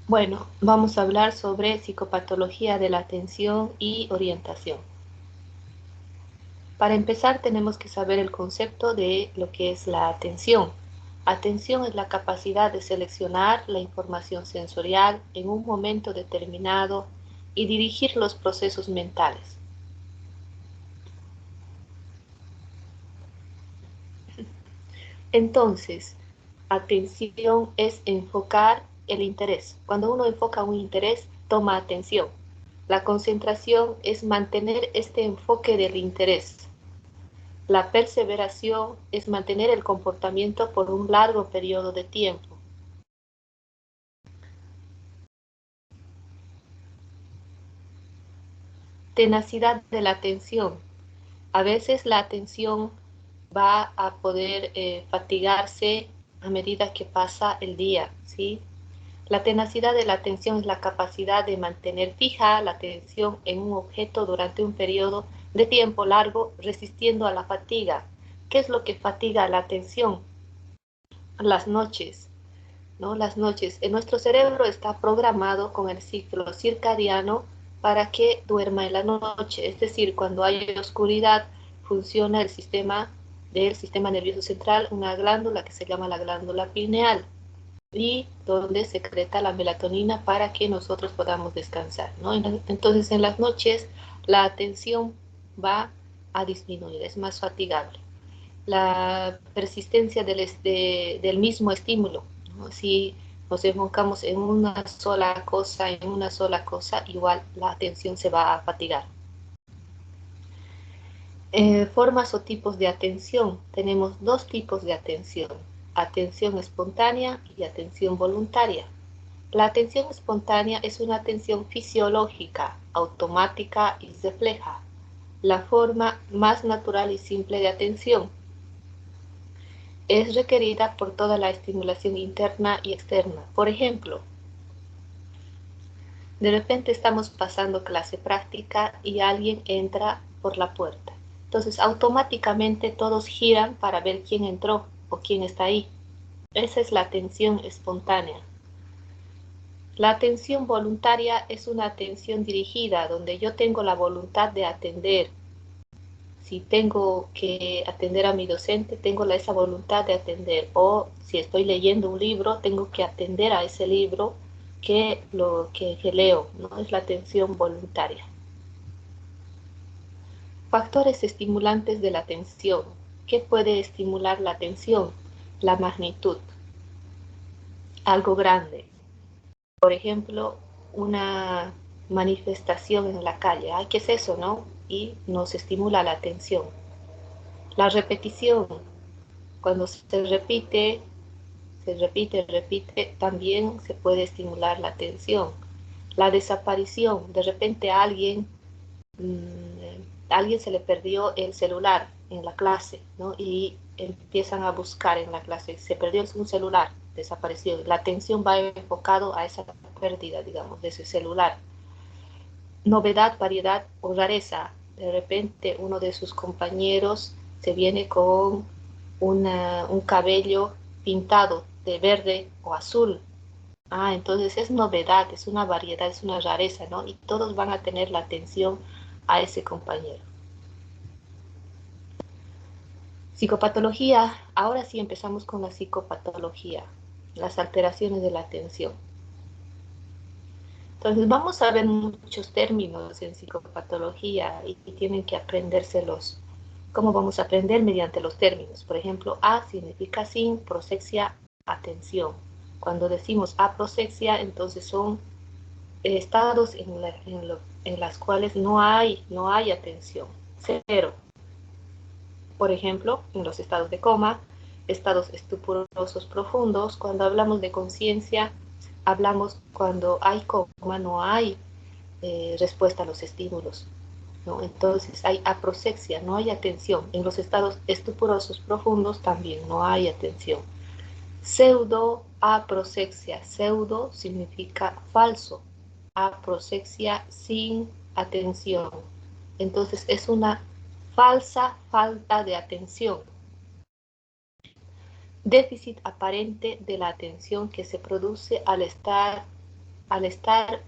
Bueno, vamos a hablar sobre psicopatología de la atención y orientación. Para empezar, tenemos que saber el concepto de lo que es la atención. Atención es la capacidad de seleccionar la información sensorial en un momento determinado y dirigir los procesos mentales. Entonces, atención es enfocar el interés. Cuando uno enfoca un interés, toma atención. La concentración es mantener este enfoque del interés. La perseveración es mantener el comportamiento por un largo periodo de tiempo. Tenacidad de la atención. A veces la atención va a poder fatigarse a medida que pasa el día, ¿sí? La tenacidad de la atención es la capacidad de mantener fija la atención en un objeto durante un periodo de tiempo largo, resistiendo a la fatiga. ¿Qué es lo que fatiga la atención? Las noches, ¿no? Las noches. Nuestro cerebro está programado con el ciclo circadiano para que duerma en la noche, es decir, cuando hay oscuridad funciona el sistema del sistema nervioso central, una glándula que se llama la glándula pineal y donde secreta la melatonina para que nosotros podamos descansar, ¿no? Entonces en las noches la atención va a disminuir, es más fatigable. La persistencia del mismo estímulo, ¿no? Si nos enfocamos en una sola cosa, igual la atención se va a fatigar. Formas o tipos de atención. Tenemos dos tipos de atención, atención espontánea y atención voluntaria. La atención espontánea es una atención fisiológica, automática y refleja, la forma más natural y simple de atención. Es requerida por toda la estimulación interna y externa. Por ejemplo, de repente estamos pasando clase práctica y alguien entra por la puerta. Entonces, automáticamente todos giran para ver quién entró o quién está ahí. Esa es la atención espontánea. La atención voluntaria es una atención dirigida donde yo tengo la voluntad de atender. Si tengo que atender a mi docente, tengo esa voluntad de atender. O si estoy leyendo un libro, tengo que atender a ese libro que leo, ¿no? Es la atención voluntaria. Factores estimulantes de la atención. ¿Qué puede estimular la atención? La magnitud. Algo grande. Por ejemplo, una manifestación en la calle. Ay, ¿qué es eso, no? Y nos estimula la atención. La repetición. Cuando repite, también se puede estimular la atención. La desaparición. De repente alguien se le perdió el celular en la clase, ¿no? Y empiezan a buscar en la clase, se perdió un celular, desapareció. La atención va enfocado a esa pérdida, digamos, de ese celular. Novedad, variedad o rareza. De repente uno de sus compañeros se viene con un cabello pintado de verde o azul. Ah, entonces es novedad, es una variedad, es una rareza, ¿no? Y todos van a tener la atención a ese compañero. Psicopatología, ahora sí empezamos con la psicopatología, las alteraciones de la atención. Entonces vamos a ver muchos términos en psicopatología y tienen que aprendérselos. ¿Cómo vamos a aprender? Mediante los términos. Por ejemplo, A significa sin, prosexia, atención. Cuando decimos aprosexia, entonces son estados en las cuales no hay atención. Cero. Por ejemplo, en los estados de coma, estados estupurosos profundos. Cuando hablamos de conciencia, hablamos cuando hay coma, no hay respuesta a los estímulos, ¿no? Entonces hay aprosexia, no hay atención. En los estados estupurosos profundos también no hay atención. Pseudo aprosexia, pseudo significa falso, aprosexia sin atención. Entonces es una falsa falta de atención. Déficit aparente de la atención que se produce al estar al estar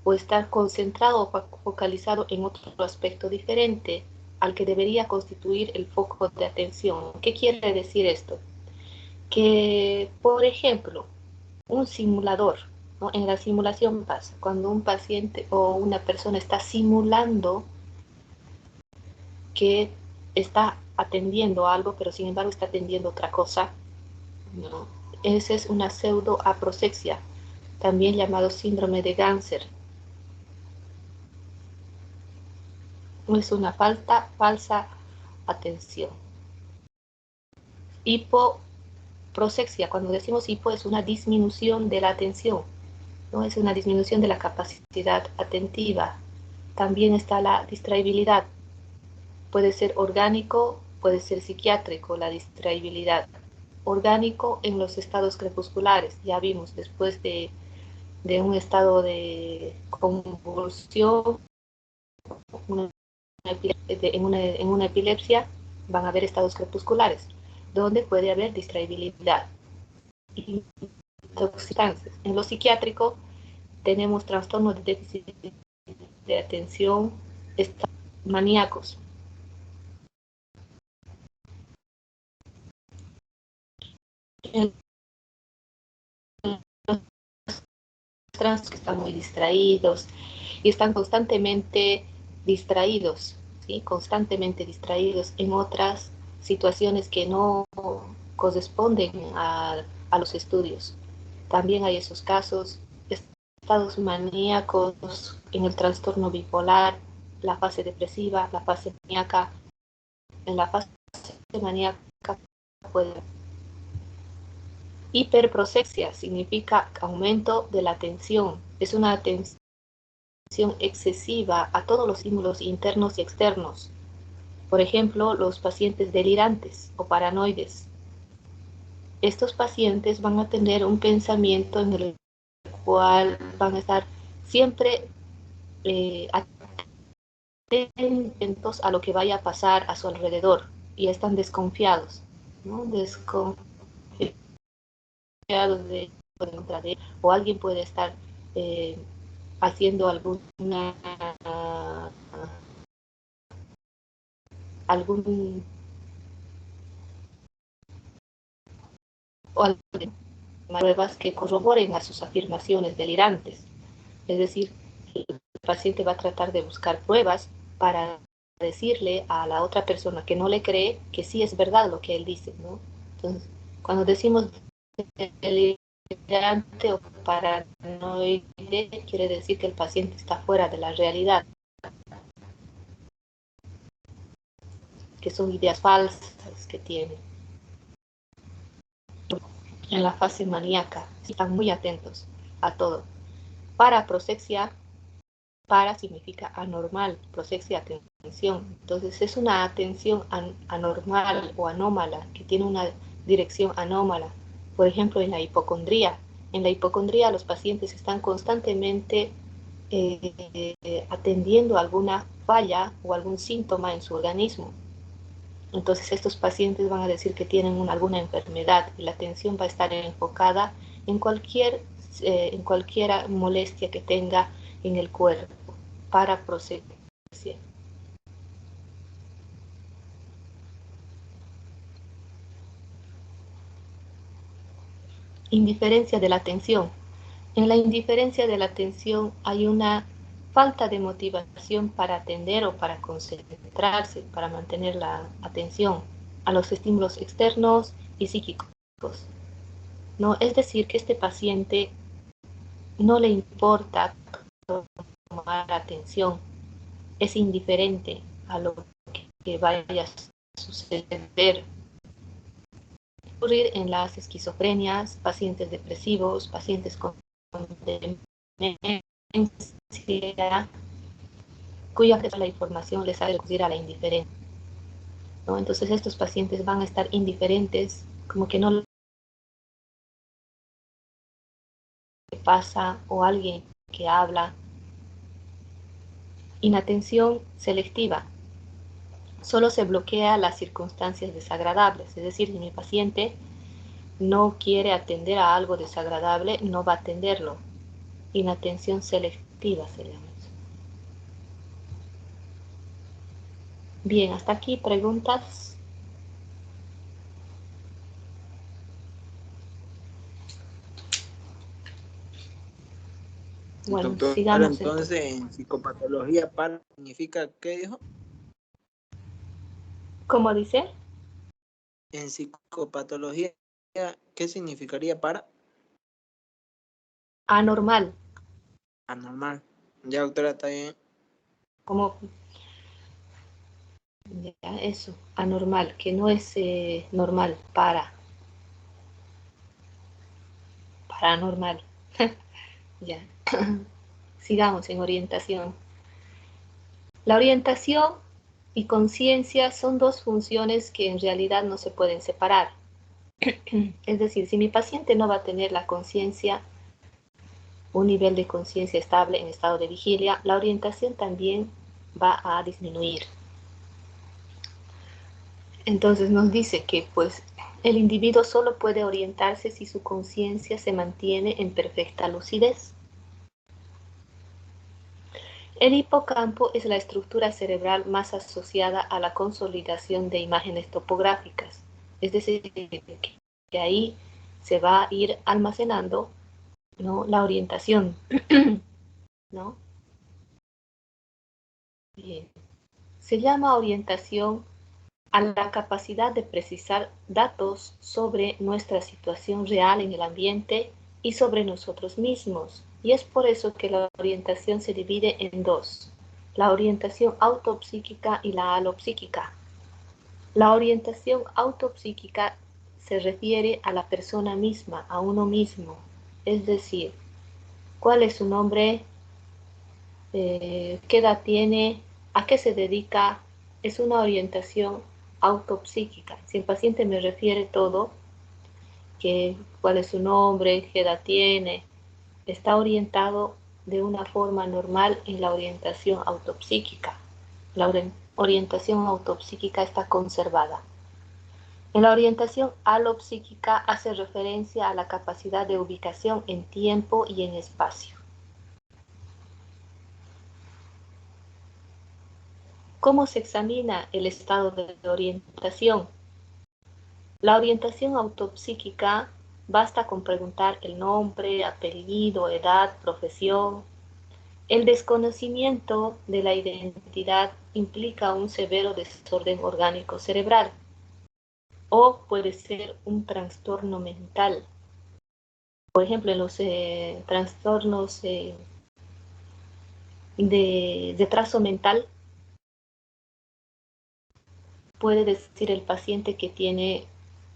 o estar concentrado o focalizado en otro aspecto diferente al que debería constituir el foco de atención. ¿Qué quiere decir esto? Que, por ejemplo, un simulador, ¿no? En la simulación pasa, cuando un paciente o una persona está simulando que está atendiendo algo, pero sin embargo está atendiendo otra cosa, ¿no? Esa es una pseudoaprosexia, también llamado síndrome de Ganser. Es una falsa atención. Hipoprosexia, cuando decimos hipo, es una disminución de la atención, ¿no? Es una disminución de la capacidad atentiva. También está la distraibilidad. Puede ser orgánico, puede ser psiquiátrico, la distraibilidad. Orgánico en los estados crepusculares, ya vimos, después de un estado de convulsión, en una epilepsia, van a haber estados crepusculares, donde puede haber distraibilidad. Intoxicantes. En lo psiquiátrico tenemos trastornos de déficit de atención, maníacos. En los trans que están muy distraídos y están constantemente distraídos, ¿sí? Constantemente distraídos en otras situaciones que no corresponden a los estudios. También hay esos casos, estados maníacos en el trastorno bipolar, la fase depresiva, la fase maníaca. En la fase maníaca puede hiperprosexia, significa aumento de la atención. Es una atención excesiva a todos los estímulos internos y externos. Por ejemplo, los pacientes delirantes o paranoides. Estos pacientes van a tener un pensamiento en el cual van a estar siempre atentos a lo que vaya a pasar a su alrededor y están desconfiados, ¿no? Desconfiados de o alguien puede estar haciendo algún o pruebas que corroboren a sus afirmaciones delirantes. Es decir, el paciente va a tratar de buscar pruebas para decirle a la otra persona que no le cree que sí es verdad lo que él dice, ¿no? Entonces, cuando decimos delirante o paranoide, quiere decir que el paciente está fuera de la realidad, que son ideas falsas que tiene. En la fase maníaca, están muy atentos a todo. Paraprosexia, para significa anormal, prosexia, atención. Entonces es una atención anormal o anómala, que tiene una dirección anómala. Por ejemplo, en la hipocondría. En la hipocondría los pacientes están constantemente atendiendo alguna falla o algún síntoma en su organismo. Entonces estos pacientes van a decir que tienen alguna enfermedad y la atención va a estar enfocada en cualquier molestia que tenga en el cuerpo para proceder. Indiferencia de la atención. En la indiferencia de la atención hay una falta de motivación para atender o para concentrarse, para mantener la atención a los estímulos externos y psíquicos, ¿no? Es decir, que este paciente no le importa tomar atención, es indiferente a lo que vaya a suceder. Ocurrir en las esquizofrenias, pacientes depresivos, pacientes con demencia, cuya la información les hace recurrir a la indiferencia, ¿no? Entonces estos pacientes van a estar indiferentes, como que no le pasa o alguien que habla. Inatención selectiva. Solo se bloquea las circunstancias desagradables, es decir, si mi paciente no quiere atender a algo desagradable, no va a atenderlo. Inatención selectiva se llama eso. Bien, hasta aquí preguntas. Bueno, Doctora, sigamos entonces en psicopatología para significa, ¿qué dijo? ¿Cómo dice? En psicopatología, ¿qué significaría para? Anormal. Anormal. Ya, doctora, está bien. Como ya, eso, anormal, que no es normal, paranormal. Ya. Sigamos en orientación. La orientación y conciencia son dos funciones que en realidad no se pueden separar. Es decir, si mi paciente no va a tener la conciencia, un nivel de conciencia estable en estado de vigilia, la orientación también va a disminuir. Entonces nos dice que pues el individuo solo puede orientarse si su conciencia se mantiene en perfecta lucidez. El hipocampo es la estructura cerebral más asociada a la consolidación de imágenes topográficas, es decir, que ahí se va a ir almacenando, ¿no?, la orientación, ¿no? Bien. Se llama orientación a la capacidad de precisar datos sobre nuestra situación real en el ambiente y sobre nosotros mismos. Y es por eso que la orientación se divide en dos: la orientación autopsíquica y la alopsíquica. La orientación autopsíquica se refiere a la persona misma, a uno mismo, es decir, cuál es su nombre, qué edad tiene, a qué se dedica. Es una orientación autopsíquica. Si el paciente me refiere todo, que cuál es su nombre, qué edad tiene, está orientado de una forma normal en la orientación autopsíquica. La orientación autopsíquica está conservada. En la orientación alopsíquica hace referencia a la capacidad de ubicación en tiempo y en espacio. ¿Cómo se examina el estado de orientación? La orientación autopsíquica basta con preguntar el nombre, apellido, edad, profesión. El desconocimiento de la identidad implica un severo desorden orgánico cerebral o puede ser un trastorno mental. Por ejemplo, en los trastornos de retraso mental, puede decir el paciente que tiene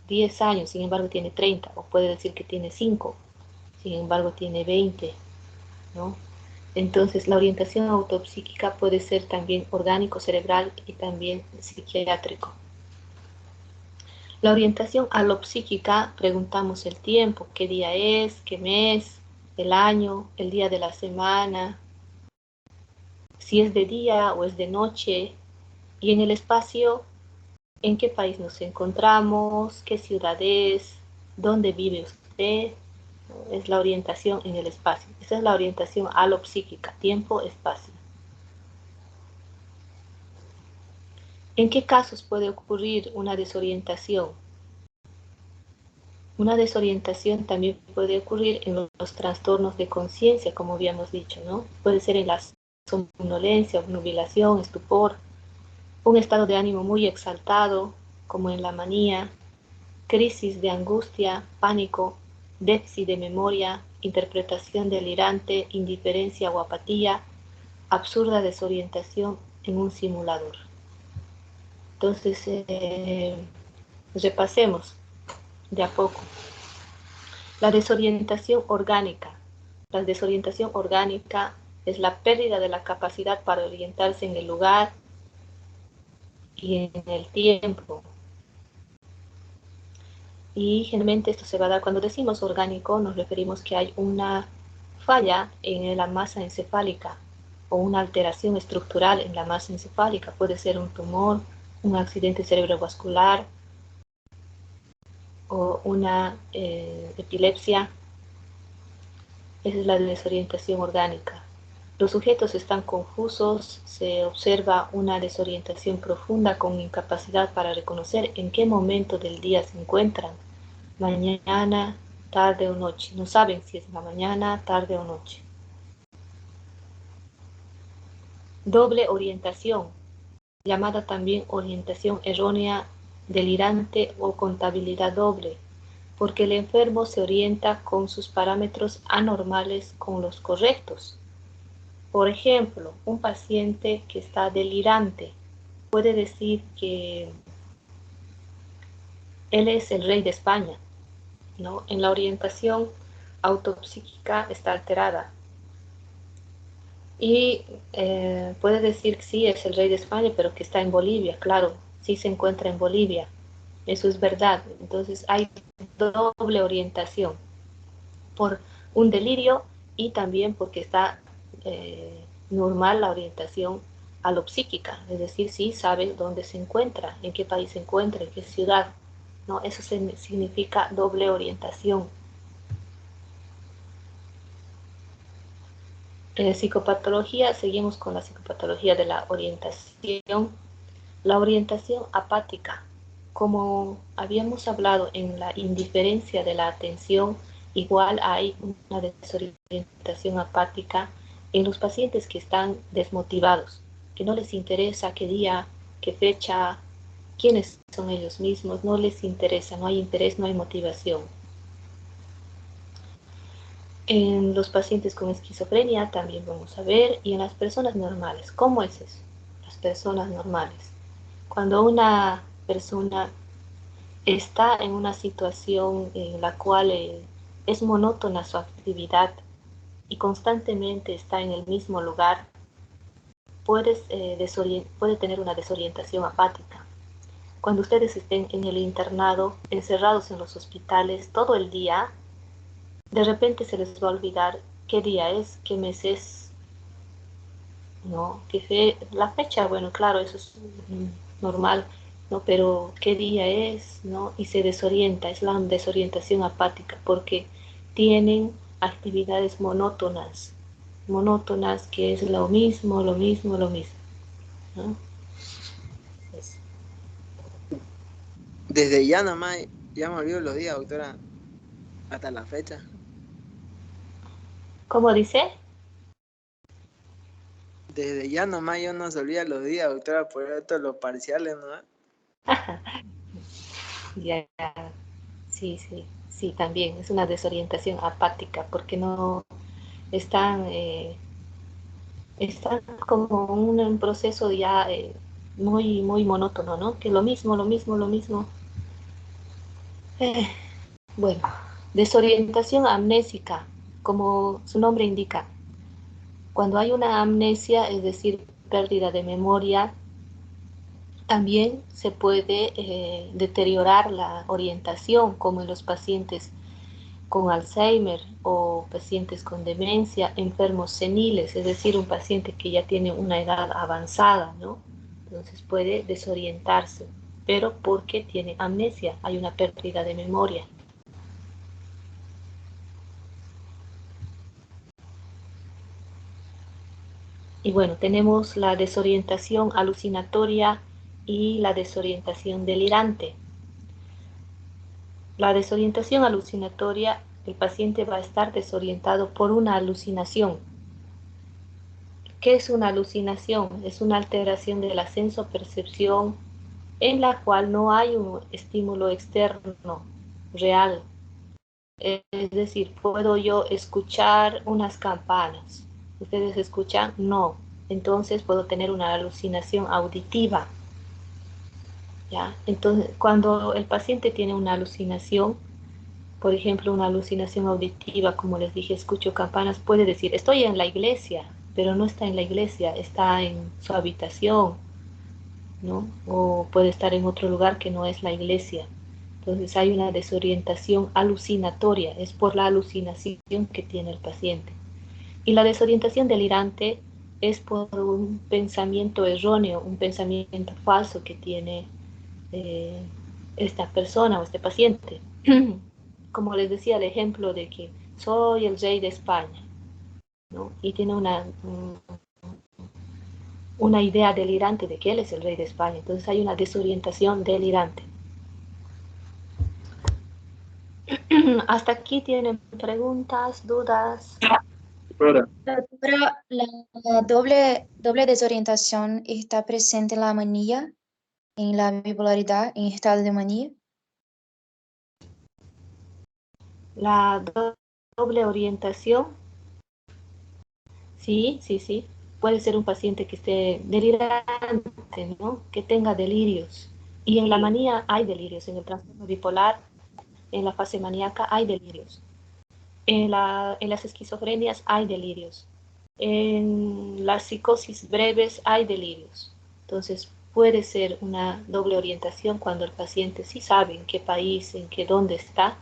10 años, sin embargo tiene 30, o puede decir que tiene 5, sin embargo tiene 20, ¿no? Entonces, la orientación autopsíquica puede ser también orgánico cerebral y también psiquiátrico. La orientación alopsíquica, preguntamos el tiempo, qué día es, qué mes, el año, el día de la semana, si es de día o es de noche, y en el espacio, en qué país nos encontramos, qué ciudad es, dónde vive usted. Es la orientación en el espacio. Esa es la orientación alopsíquica, tiempo-espacio. ¿En qué casos puede ocurrir una desorientación? Una desorientación también puede ocurrir en los trastornos de conciencia, como habíamos dicho, ¿no? Puede ser en la somnolencia, obnubilación, estupor, un estado de ánimo muy exaltado, como en la manía, crisis de angustia, pánico, déficit de memoria, interpretación delirante, indiferencia o apatía, absurda desorientación en un simulador. Entonces, repasemos de a poco. La desorientación orgánica. La desorientación orgánica es la pérdida de la capacidad para orientarse en el lugar y en el tiempo. Y generalmente esto se va a dar cuando decimos orgánico, nos referimos que hay una falla en la masa encefálica o una alteración estructural en la masa encefálica. Puede ser un tumor, un accidente cerebrovascular o una epilepsia. Esa es la desorientación orgánica. Los sujetos están confusos, se observa una desorientación profunda con incapacidad para reconocer en qué momento del día se encuentran, mañana, tarde o noche. No saben si es la mañana, tarde o noche. Doble orientación, llamada también orientación errónea, delirante o contabilidad doble, porque el enfermo se orienta con sus parámetros anormales con los correctos. Por ejemplo, un paciente que está delirante puede decir que él es el rey de España, ¿no? En la orientación autopsíquica está alterada. Y puede decir que sí, es el rey de España, pero que está en Bolivia, claro, sí se encuentra en Bolivia. Eso es verdad. Entonces hay doble orientación por un delirio y también porque está normal la orientación a lo psíquica, es decir, sí sabe dónde se encuentra, en qué país se encuentra, en qué ciudad. ¿No? Eso significa doble orientación. En psicopatología, seguimos con la psicopatología de la orientación. La orientación apática, como habíamos hablado en la indiferencia de la atención, igual hay una desorientación apática en los pacientes que están desmotivados, que no les interesa qué día, qué fecha, quiénes son ellos mismos, no les interesa, no hay interés, no hay motivación. En los pacientes con esquizofrenia también vamos a ver, y en las personas normales. ¿Cómo es eso? Las personas normales. Cuando una persona está en una situación en la cual es monótona su actividad y constantemente está en el mismo lugar, puede tener una desorientación apática. Cuando ustedes estén en el internado, encerrados en los hospitales todo el día, de repente se les va a olvidar qué día es, qué mes es, ¿no? La fecha, bueno, claro, eso es normal, ¿no? Pero qué día es, ¿no? Y se desorienta, es la desorientación apática, porque tienen actividades monótonas que es lo mismo, lo mismo, lo mismo, ¿no? Es- Desde ya nomás, ya me olvido los días, doctora, hasta la fecha. ¿Cómo dice? Desde ya nomás yo no se olvida los días, doctora, por esto los parciales, ¿no? Ya, sí, sí, sí, también es una desorientación apática, porque no están está como un proceso ya muy, muy monótono, ¿no? Que lo mismo, lo mismo, lo mismo. Eh, bueno, desorientación amnésica, como su nombre indica. Cuando hay una amnesia, es decir, pérdida de memoria, también se puede deteriorar la orientación, como en los pacientes con Alzheimer o pacientes con demencia, enfermos seniles, es decir, un paciente que ya tiene una edad avanzada, ¿no? Entonces puede desorientarse, pero porque tiene amnesia, hay una pérdida de memoria. Y bueno, tenemos la desorientación alucinatoria y la desorientación delirante. La desorientación alucinatoria, el paciente va a estar desorientado por una alucinación. ¿Qué es una alucinación? Es una alteración de la sensopercepción en la cual no hay un estímulo externo real. Es decir, ¿puedo yo escuchar unas campanas? ¿Ustedes escuchan? No. Entonces puedo tener una alucinación auditiva. ¿Ya? Entonces, cuando el paciente tiene una alucinación, por ejemplo, una alucinación auditiva, como les dije, escucho campanas, puede decir, estoy en la iglesia, pero no está en la iglesia, está en su habitación, ¿no? O puede estar en otro lugar que no es la iglesia. Entonces hay una desorientación alucinatoria, es por la alucinación que tiene el paciente. Y la desorientación delirante es por un pensamiento erróneo, un pensamiento falso que tiene esta persona o este paciente. Como les decía, el ejemplo de que soy el rey de España, ¿no? Y tiene una idea delirante de que él es el rey de España. Entonces hay una desorientación delirante. Hasta aquí tienen preguntas, dudas. Doctora, Doctora, la doble desorientación está presente en la manía, en la bipolaridad, en estado de manía. La doble orientación, sí, sí, sí. Puede ser un paciente que esté delirante, ¿no? Que tenga delirios. Y en la manía hay delirios, en el trastorno bipolar, en la fase maníaca hay delirios. En las esquizofrenias hay delirios. En las psicosis breves hay delirios. Entonces puede ser una doble orientación cuando el paciente sí sabe en qué país, en qué dónde está,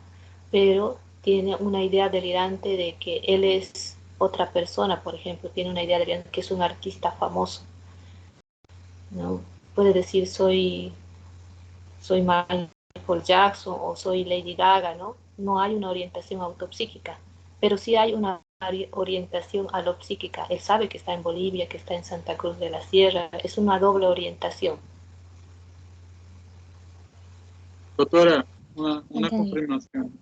pero tiene una idea delirante de que él es otra persona, por ejemplo, tiene una idea delirante que es un artista famoso, ¿no? Puede decir soy Michael Jackson o soy Lady Gaga, ¿no? No hay una orientación autopsíquica, pero sí hay una orientación alopsíquica. Él sabe que está en Bolivia, que está en Santa Cruz de la Sierra, es una doble orientación. doctora, una Entendí. confirmación.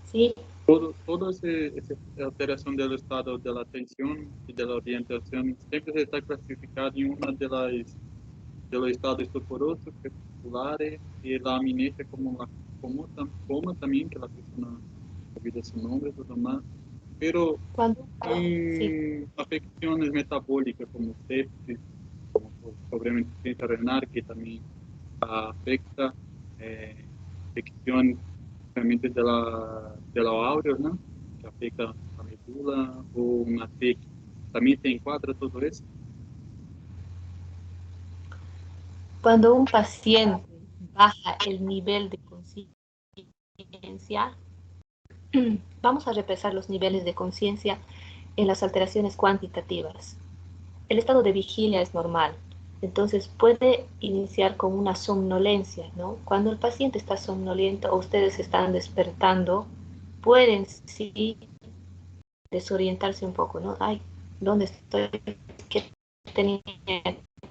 ¿Sí? Toda esa alteración del estado de la atención y de la orientación siempre está clasificada en una de los estados estuporosos, crepusculares y la amnesia como también, que la persona olvida su nombre y todo más. Pero Cuando, sí. en afecciones metabólicas como sepsis, como sobreinsuficiencia renal, que también afecta afección realmente de la áurea, ¿no? Que afecta a medula o una TEC. También se encuadra todo eso. Cuando un paciente baja el nivel de conciencia, vamos a repasar los niveles de conciencia en las alteraciones cuantitativas. El estado de vigilia es normal, entonces puede iniciar con una somnolencia, ¿no? Cuando el paciente está somnoliento o ustedes están despertando, pueden sí desorientarse un poco, ¿no? Ay, ¿dónde estoy? ¿Qué tenía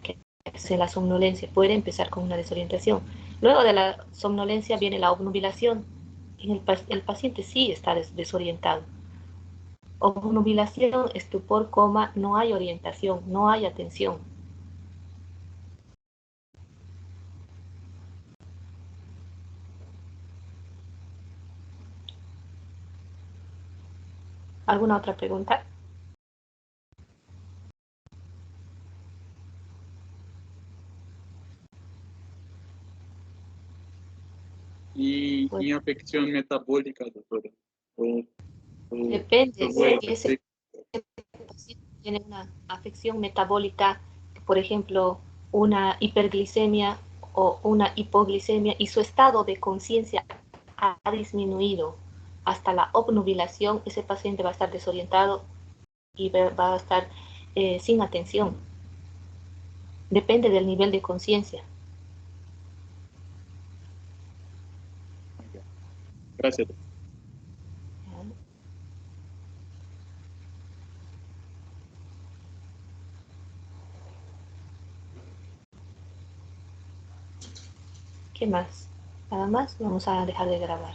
que hacer la somnolencia? Puede empezar con una desorientación. Luego de la somnolencia viene la obnubilación. El paciente sí está desorientado. Obnubilación, estupor, coma, no hay orientación, no hay atención. ¿Alguna otra pregunta? Y Pues en afección metabólica, doctora. O, depende, solo el si ese paciente tiene una afección metabólica, por ejemplo, una hiperglicemia o una hipoglicemia y su estado de conciencia ha disminuido hasta la obnubilación, ese paciente va a estar desorientado y va a estar sin atención. Depende del nivel de conciencia. Gracias, doctora. ¿Qué más? Nada más, vamos a dejar de grabar.